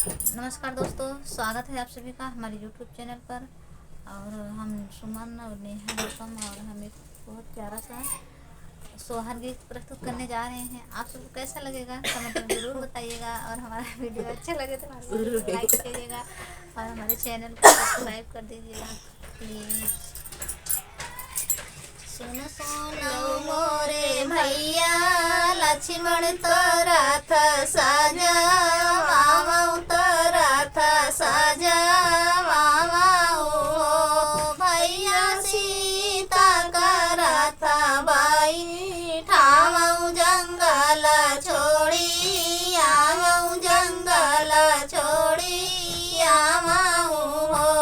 नमस्कार दोस्तों, स्वागत है आप सभी का हमारे YouTube चैनल पर। और हम सुमन और नेहा गौतम और हम एक बहुत प्यारा सा सोहर गीत प्रस्तुत करने जा रहे हैं। आप सबको कैसा लगेगा कमेंट में ज़रूर बताइएगा। और हमारा वीडियो अच्छा लगे तो हमारे लाइक कीजिएगा और हमारे चैनल को सब्सक्राइब कर दीजिएगा प्लीज़। सुन सुन मोरे भैया, लक्ष्मण तोरा था साजा मामा तोरा था साजा मामा ओ भैया, सीता करा था बाई ठामऊ जंगल छोड़ी आमऊ जंगल छोड़ी आमऊ हो।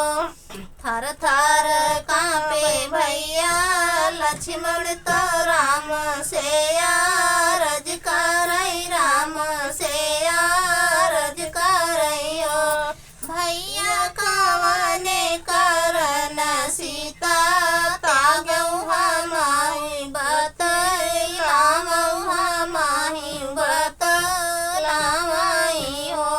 थर थर कांपे भैया, लक्ष्मण तो राम से रज करई राम से रज करइयो भैया, कवने करन सीता तागऊ हमाही बतलामऊ हमाही बतलामई हो।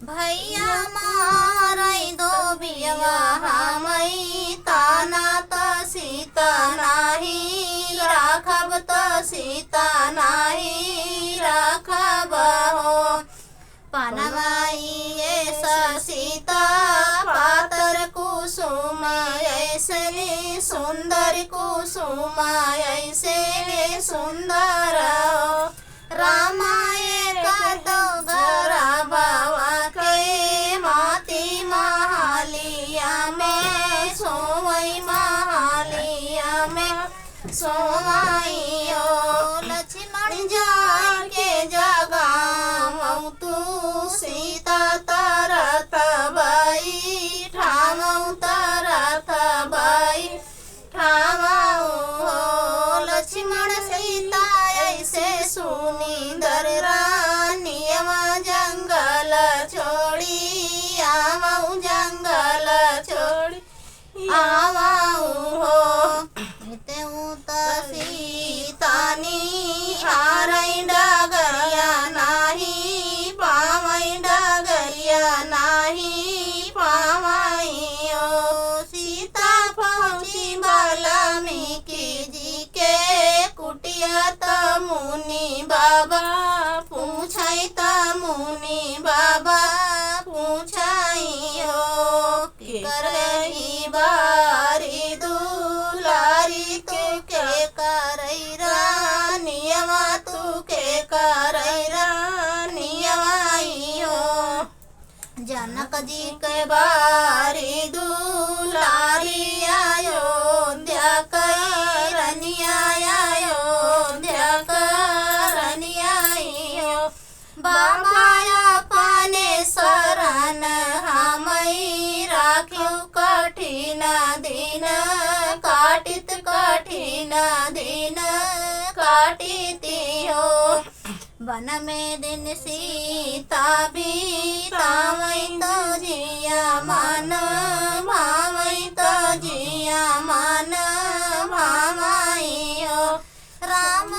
भैया मारई दो बियवा हमई ताना तो सीता नाही राखब तो सीता नाही राखब हो। पनवाई ऐसा सीता पातर कुसुम ऐसने सुंदर कुसुम ऐसे सुंदर हो। रामाये कदो गरा बाबा के माती महालिया में सोवई महालिया में सोवई ओ। लक्ष्मण जाके जगामऊ तू सीता तरत बाई ठामऊ तरत बाई ठामऊ हो। लक्ष्मण सीता ऐसे सुनी दर रानियवा जंगल छोड़ी आमऊ जंगल छोड़ी आमऊ हो। तेऊ तो सीतानी हारई डगरिया नाही पावई डगरिया नाही पावई ओ। सीता पहुँची वाल्मीकि जी के कुटिया त मुनि बाबा पूछई त मुनि बाबा पूछई हो। करही बारी दुलारी तू के करई रानियवा तू के करई रानियवाई हो। जनक जी के बारी दुलारी अयोध्या करनिया अयोध्या करनिया हो। बाबा अपने शरण हमई राख्यू कठिन दिन काटित कठिन दिन काटिती हो। वन में दिन सीता बीतावई तो जिया मन भावई तो जिया मन भावई हो। राम